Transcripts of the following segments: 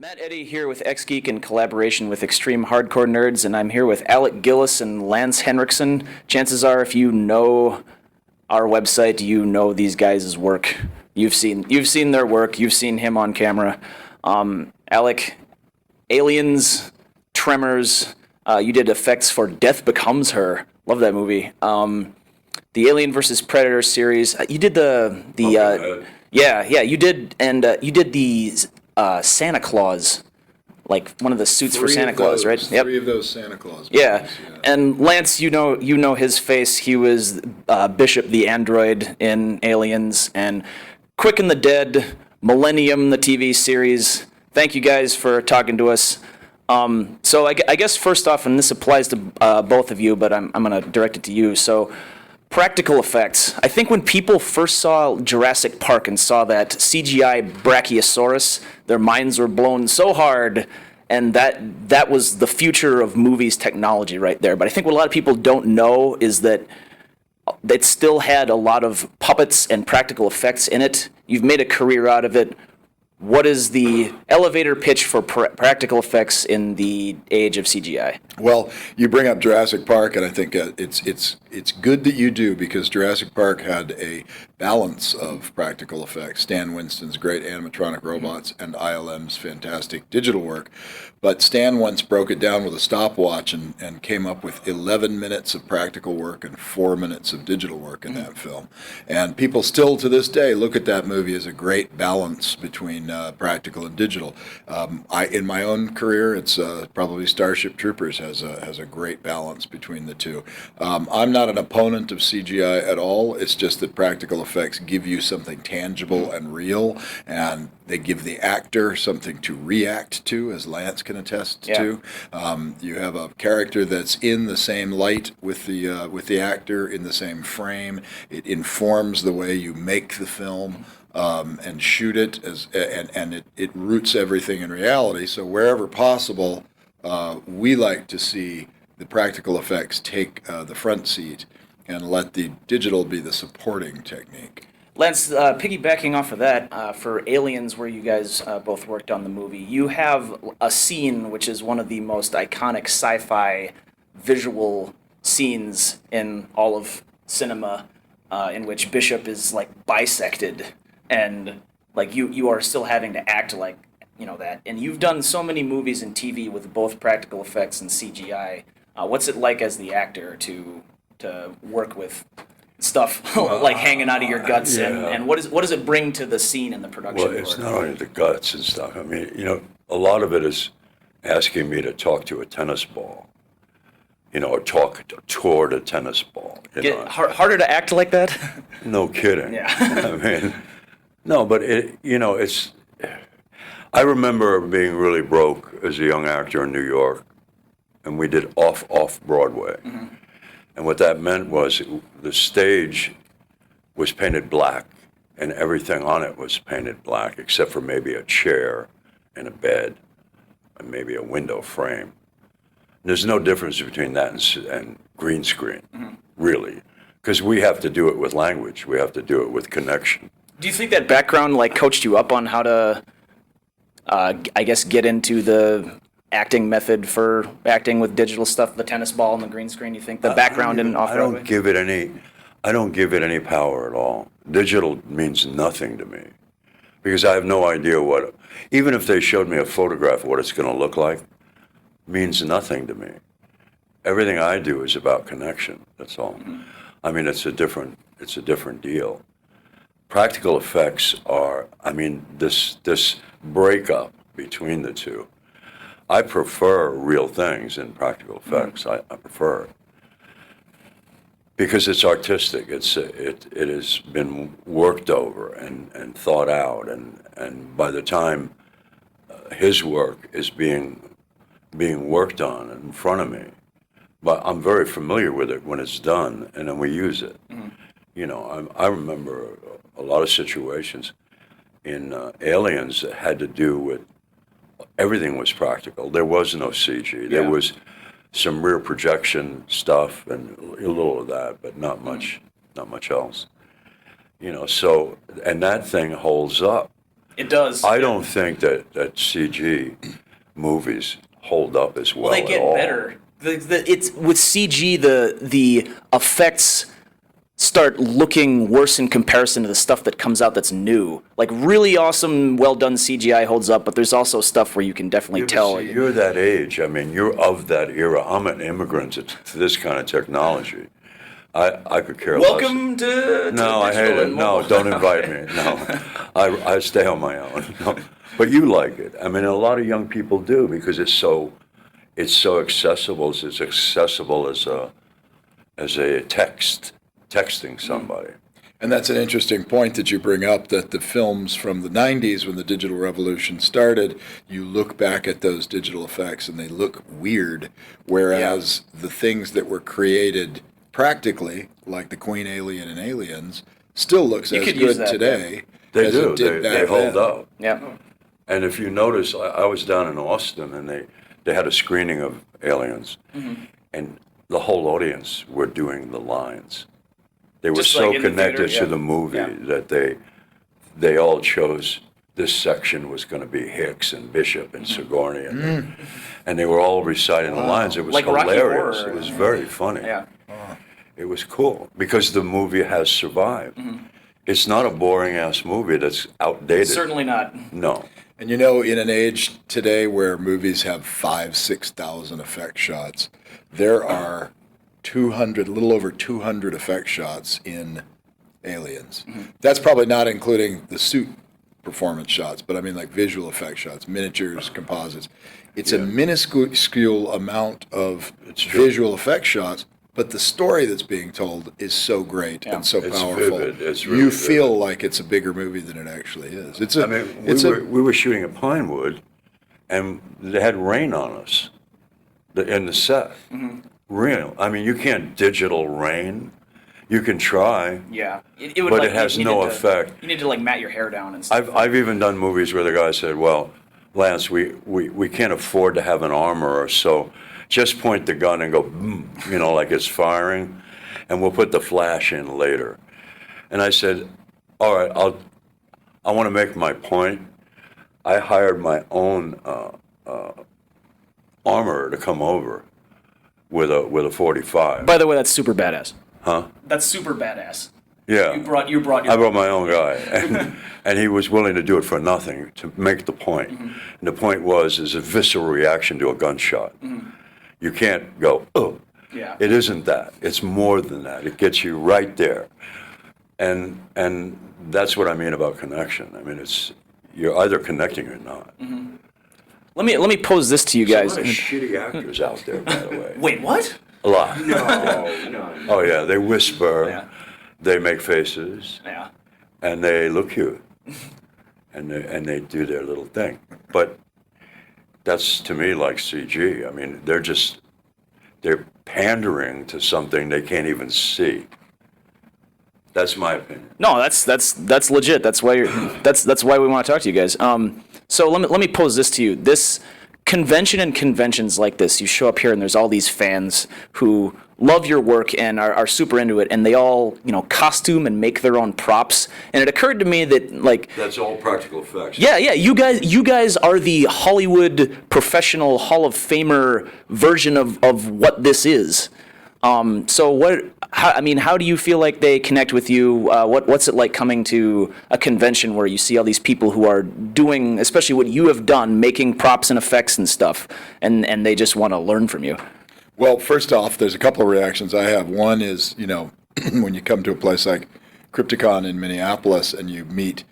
Matt Eddy here with Xgeek in collaboration with Extreme Hardcore Nerds, and I'm here with Alec Gillis and Lance Henricksen. Chances are, if you know our website, you know these guys' work. You've seen their work. You've seen him on camera. Alec, Aliens, Tremors. You did effects for Death Becomes Her. Love that movie. The Alien versus Predator series. You did you did, and you did the Santa Claus, like one of the suits for Santa Claus, right? Yep. Three of those Santa Claus movies, yeah. And Lance, you know his face. He was Bishop the android in Aliens, and Quick and the Dead, Millennium, the TV series. Thank you guys for talking to us. So I guess first off, and this applies to both of you, but I'm going to direct it to you. So practical effects. I think when people first saw Jurassic Park and saw that CGI Brachiosaurus, their minds were blown so hard, and that was the future of movies technology right there. But I think what a lot of people don't know is that it still had a lot of puppets and practical effects in it. You've made a career out of it. What is the elevator pitch for practical effects in the age of CGI? Well, you bring up Jurassic Park, and I think it's good that you do, because Jurassic Park had a balance of practical effects. Stan Winston's great animatronic robots and ILM's fantastic digital work. But Stan once broke it down with a stopwatch and came up with 11 minutes of practical work and 4 minutes of digital work in that film. And people still to this day look at that movie as a great balance between practical and digital. In my own career, it's probably Starship Troopers has a great balance between the two. I'm not an opponent of CGI at all. It's just that practical effects give you something tangible and real, and they give the actor something to react to, as Lance can attest to. You have a character that's in the same light with the actor, in the same frame. It informs the way you make the film. And shoot it and it roots everything in reality. So wherever possible, we like to see the practical effects take the front seat and let the digital be the supporting technique. Lance, piggybacking off of that, for Aliens, where you guys both worked on the movie, you have a scene which is one of the most iconic sci-fi visual scenes in all of cinema, in which Bishop is like bisected. And like you are still having to act like that. And you've done so many movies and TV with both practical effects and CGI. What's it like as the actor to work with stuff like hanging out of your guts? And what does it bring to the scene and the production? Well, it's not only the guts and stuff. I mean, a lot of it is asking me to talk to a tennis ball. Or talk toward a tennis ball. Harder to act like that? No kidding. Yeah. I mean. No, but it's. I remember being really broke as a young actor in New York, and we did off Broadway, and what that meant was the stage was painted black, and everything on it was painted black except for maybe a chair and a bed, and maybe a window frame. There's no difference between that and green screen, really, because we have to do it with language. We have to do it with connection. Do you think that background coached you up on how to, I guess, get into the acting method for acting with digital stuff, the tennis ball and the green screen? You think the background in off-Broadway? I don't give it any power at all. Digital means nothing to me, because I have no idea even if they showed me a photograph of what it's going to look like, means nothing to me. Everything I do is about connection. That's all. I mean, it's a different deal. Practical effects are, this breakup between the two. I prefer real things in practical effects. I prefer it because it's artistic. It has been worked over and thought out, and by the time his work is being worked on in front of me, but I'm very familiar with it when it's done, and then we use it. I remember a lot of situations in Aliens that had to do with everything was practical. There was no CG. There was some rear projection stuff and a little of that, but not much else. So, and that thing holds up. It does. I don't think that CG movies hold up as well. They get at all. better. It's with CG, the effects start looking worse in comparison to the stuff that comes out that's new. Like really awesome, well done CGI holds up, but there's also stuff where you can definitely tell. See, you're that age. I mean, you're of that era. I'm an immigrant to this kind of technology. I could care less. Welcome to No, I hate it. No, don't invite me. No, I stay on my own. No. But you like it. I mean, a lot of young people do because it's so accessible. It's as accessible as a texting somebody. And that's an interesting point that you bring up, that the films from the 90s, when the digital revolution started, you look back at those digital effects and they look weird, whereas the things that were created practically, like the Queen Alien and Aliens, still looks as good today They as do. it did back They hold then. up. Yeah. And if you notice, I was down in Austin and they had a screening of Aliens, and the whole audience were doing the lines. They were Just so like in the connected theater, to the movie Yeah. that they all chose this section was going to be Hicks and Bishop and Sigourney, and they were all reciting the lines. It was Like Rocky hilarious. Horror. It was very funny. Yeah. It was cool because the movie has survived. It's not a boring ass movie that's outdated. Certainly not. No. And you know, in an age today where movies have 5,000-6,000 effect shots, there are 200, a little over 200 effect shots in Aliens. That's probably not including the suit performance shots, but I mean like visual effect shots, miniatures, composites. It's a minuscule amount of visual effect shots, but the story that's being told is so great and so It's powerful. vivid. It's really you feel like it's a bigger movie than it actually is. It's a, I mean, we were shooting at Pinewood, and they had rain on us in the set. Real. I mean, you can't digital rain. You can try. Yeah. It would, But like, it has you no needed to- effect. You need to like mat your hair down and stuff. I've even done movies where the guy said, "Well, Lance, we can't afford to have an armorer, so just point the gun and go, boom, like it's firing, and we'll put the flash in later." And I said, "All right, I want to make my point. I hired my own armorer to come over with a 45." By the way, that's super badass. Huh? That's super badass. Yeah. You brought your. I brought my own guy, and he was willing to do it for nothing to make the point. And the point is a visceral reaction to a gunshot. You can't go, oh. Yeah. It isn't that. It's more than that. It gets you right there, and that's what I mean about connection. I mean, you're either connecting or not. Let me pose this to you There's guys. a lot of shitty actors out there, by the way. Wait, what? A lot. No. Oh yeah, they whisper, Yeah. they make faces. Yeah. And they look cute, and they do their little thing. But that's to me like CG. I mean, they're pandering to something they can't even see. That's my opinion. No, that's legit. That's why that's why we want to talk to you guys. So let me pose this to you. This convention and conventions like this, you show up here and there's all these fans who love your work and are super into it, and they all costume and make their own props. And it occurred to me that like That's all practical effects. yeah, you guys are the Hollywood professional Hall of Famer version of what this is. So how do you feel like they connect with you? What's it like coming to a convention where you see all these people who are doing, especially what you have done, making props and effects and stuff, and they just want to learn from you? Well, first off, there's a couple of reactions I have. One is, when you come to a place like Crypticon in Minneapolis and you meet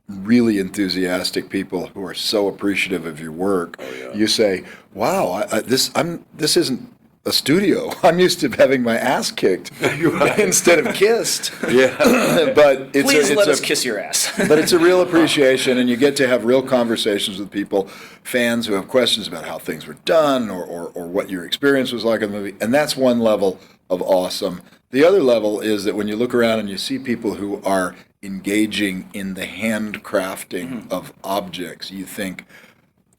really enthusiastic people who are so appreciative of your work, you say, "Wow, this isn't a studio. I'm used to having my ass kicked instead of kissed." Yeah. But Please let us kiss your ass. but it's a real appreciation, and you get to have real conversations with people, fans who have questions about how things were done or what your experience was like in the movie. And that's one level of awesome. The other level is that when you look around and you see people who are engaging in the handcrafting of objects, you think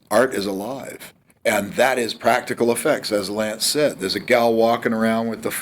art is alive. And that is practical effects, as Lance said. There's a gal walking around with the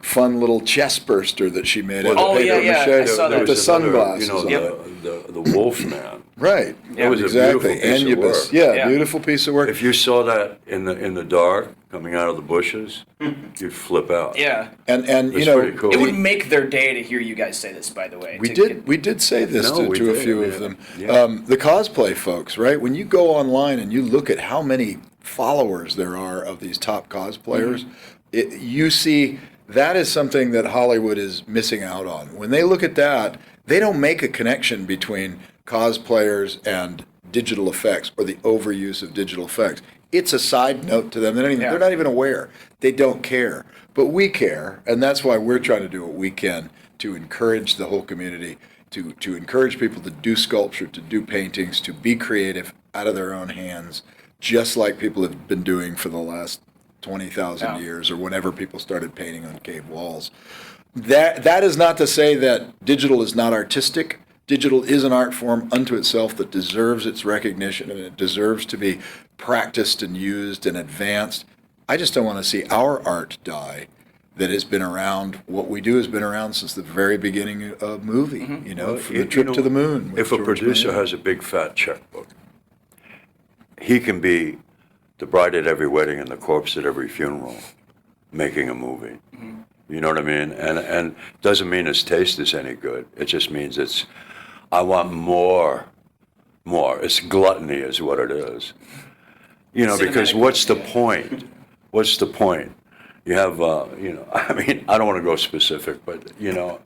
fun little chest burster that she made out Oh, of paper yeah, mache I saw that. with the sunglasses. You know, the Wolf Man. Right. It was a exactly. beautiful piece of Anubis. work. Yeah, Yeah. beautiful piece of work. If you saw that in the dark coming out of the bushes, you'd flip out. Yeah. And you It's know, pretty cool. It would make their day to hear you guys say this, by the way. we did say this No, we to a did. few I of mean, them. yeah. The cosplay folks, right? When you go online and you look at how many followers there are of these top cosplayers, you see that is something that Hollywood is missing out on. When they look at that, they don't make a connection between cosplayers and digital effects or the overuse of digital effects. It's a side note to them. They're not even aware. They don't care. But we care, and that's why we're trying to do what we can to encourage the whole community, to encourage people to do sculpture, to do paintings, to be creative out of their own hands, just like people have been doing for the last 20,000 years or whenever people started painting on cave walls. That is not to say that digital is not artistic. Digital is an art form unto itself that deserves its recognition, and it deserves to be practiced and used and advanced. I just don't want to see our art die that has been around. What we do has been around since the very beginning of movie, you know, from the trip to the moon. with If a George producer Michael. has a big fat checkbook, he can be the bride at every wedding and the corpse at every funeral, making a movie. You know what I mean? And doesn't mean his taste is any good. It just means I want more. It's gluttony is what it is. You know, because Cinematic what's the gluttony, point? What's the point? You have, you know, I mean, I don't want to go specific, but, you know.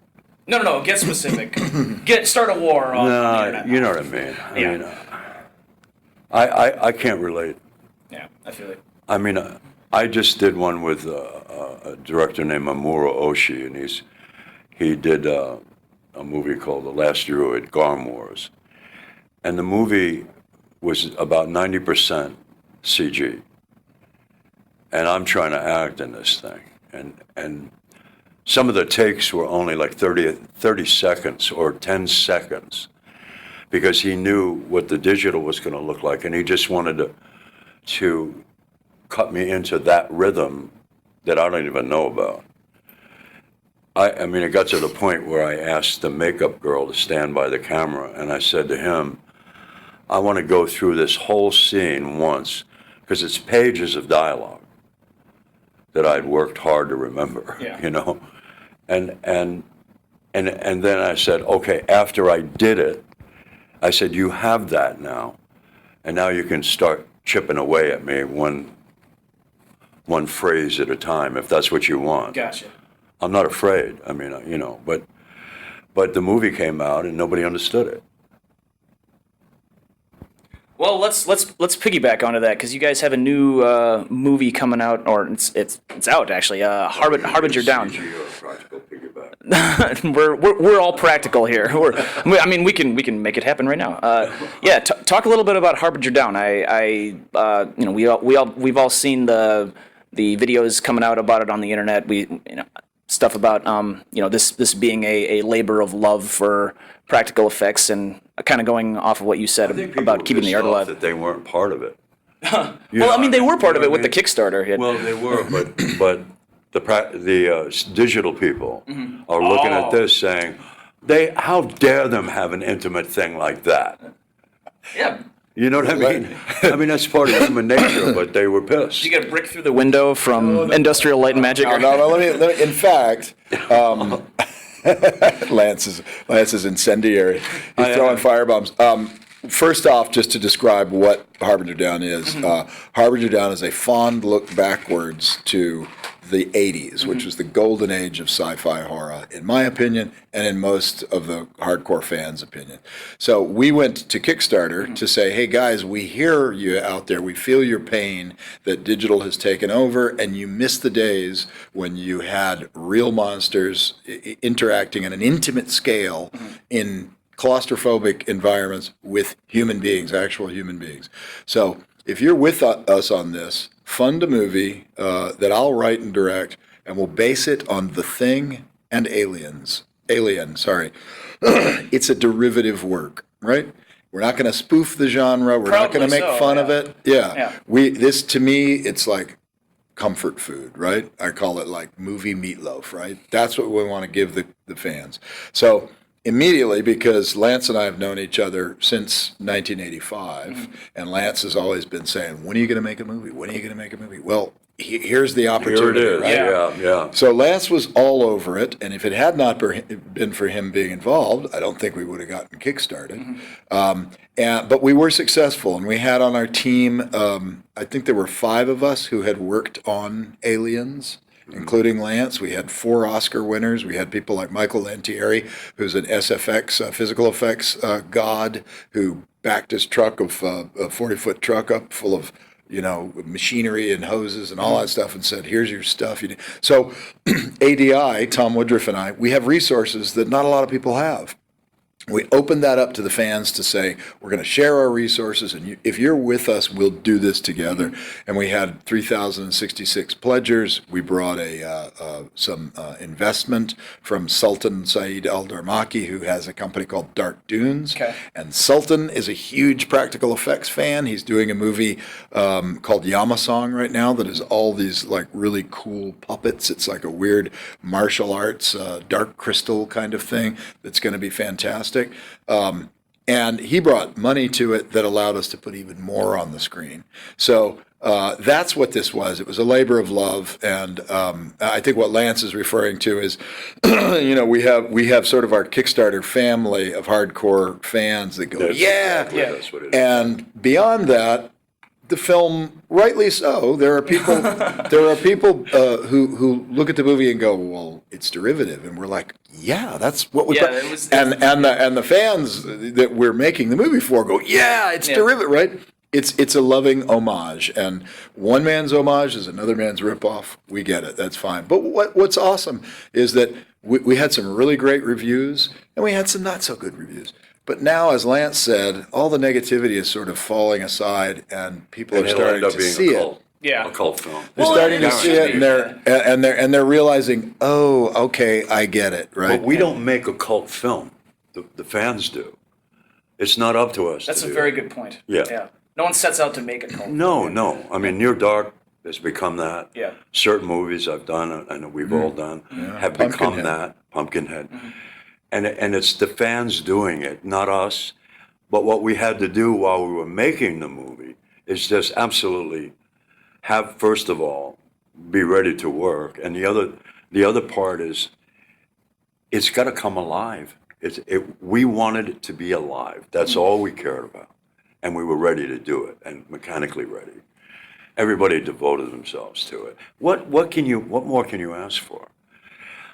No, get specific. Start a war on the internet. You know what I mean. Yeah. I mean, I can't relate. Yeah, I feel it. I mean, I just did one with a director named Mamoru Oshii, and he did a movie called The Last Druid, Garm Wars. And the movie was about 90% CG. And I'm trying to act in this thing. And some of the takes were only like 30 seconds or 10 seconds because he knew what the digital was going to look like, and he just wanted to cut me into that rhythm that I don't even know about. I mean, it got to the point where I asked the makeup girl to stand by the camera, and I said to him, I want to go through this whole scene once, because it's pages of dialogue that I'd worked hard to remember, you know? And then I said, okay, after I did it, I said, you have that now, and now you can start chipping away at me one phrase at a time, if that's what you want. Gotcha. I'm not afraid. I mean, you know, but the movie came out and nobody understood it. Well, let's piggyback onto that because you guys have a new movie coming out, or it's out actually. Harbinger Down. we're all practical here. I mean, we can make it happen right now. Yeah, talk a little bit about Harbinger Down. You know, we've all seen the videos coming out about it on the internet. Stuff about you know, this being a labor of love for practical effects, and kind of going off of what you said about keeping the art alive. That they weren't part of it. Well, I mean, they were part of it with the Kickstarter. Well, they were, but the digital people are looking at this saying, how dare them have an intimate thing like that? Yeah. You know what I mean? I mean, that's part of human nature, but they were pissed. Did you get a brick through the window from Industrial Light and Magic? No, let me, in fact, Lance is incendiary. He's throwing firebombs. First off, just to describe what Harbinger Down is, Harbinger Down is a fond look backwards to the 80s, which was the golden age of sci-fi horror, in my opinion, and in most of the hardcore fans' opinion. So we went to Kickstarter to say, hey guys, we hear you out there, we feel your pain that digital has taken over, and you miss the days when you had real monsters interacting at an intimate scale in claustrophobic environments with human beings, actual human beings. So if you're with us on this, fund a movie that I'll write and direct, and we'll base it on The Thing and Alien, sorry. It's a derivative work, right? We're not going to spoof the genre. We're not going to make fun of it. Yeah. This, to me, it's like comfort food, right? I call it like movie meatloaf, right? That's what we want to give the fans. So immediately, because Lance and I have known each other since 1985, and Lance has always been saying, when are you going to make a movie? When are you going to make a movie? Well, here's the Here opportunity, it is. right? Yeah. So Lance was all over it, and if it had not been for him being involved, I don't think we would have gotten kickstarted. But we were successful, and we had on our team, I think there were 5 of us who had worked on Aliens, including Lance. We had 4 Oscar winners. We had people like Michael Lantieri, who's an SFX, physical effects god, who backed his truck of a 40-foot truck up full of machinery and hoses and all that stuff and said, here's your stuff. So ADI, Tom Woodruff and I, we have resources that not a lot of people have. We opened that up to the fans to say, we're going to share our resources, and if you're with us, we'll do this together. And we had 3,066 pledgers. We brought some investment from Sultan Saeed Al Darmaki, who has a company called Dark Dunes. Okay. And Sultan is a huge practical effects fan. He's doing a movie called Yamasong right now that is all these like really cool puppets. It's like a weird martial arts, dark crystal kind of thing that's going to be fantastic. And he brought money to it that allowed us to put even more on the screen. So that's what this was. It was a labor of love, and I think what Lance is referring to is, we have sort of our Kickstarter family of hardcore fans that go, That's what it is. and beyond that, the film, rightly so, there are people who look at the movie and go, well, it's derivative, and we're like, yeah, that's what we. And the fans that we're making the movie for go, yeah, it's derivative, right? It's a loving homage, and one man's homage is another man's ripoff. We get it, that's fine. But what's awesome is that we had some really great reviews, and we had some not so good reviews. But now, as Lance said, all the negativity is sort of falling aside, and people are starting to see it. A cult film. They're starting to see it, and they're realizing, oh, okay, I get it, right? But we don't make a cult film. The fans do. It's not up to us. That's to a do very it. good point. Yeah. No one sets out to make a cult. No. I mean, Near Dark has become that. Yeah. Certain movies I've done, and we've all done, have become that. Pumpkinhead. And it's the fans doing it, not us. But what we had to do while we were making the movie is just absolutely have, first of all, be ready to work. And the other part is it's got to come alive. We wanted it to be alive. That's all we cared about. And we were ready to do it, and mechanically ready. Everybody devoted themselves to it. What more can you ask for?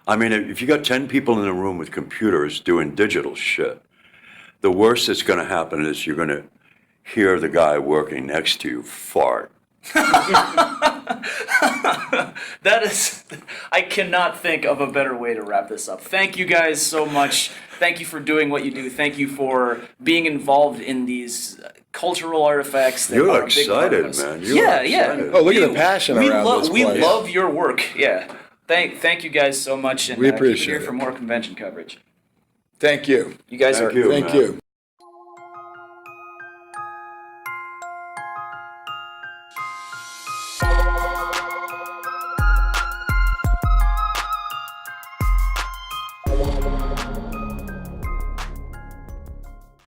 I mean, if you got 10 people in a room with computers doing digital shit, the worst that's going to happen is you're going to hear the guy working next to you fart. That is, I cannot think of a better way to wrap this up. Thank you guys so much. Thank you for doing what you do. Thank you for being involved in these cultural artifacts. That You're are a big part of excited, us. man. You're Yeah. excited. Oh, look at the passion around this We place. love your work. Yeah. Thank you guys so much. And We keep it appreciate here it. for more convention coverage. Thank you. You guys Thank are you. Thank man. you.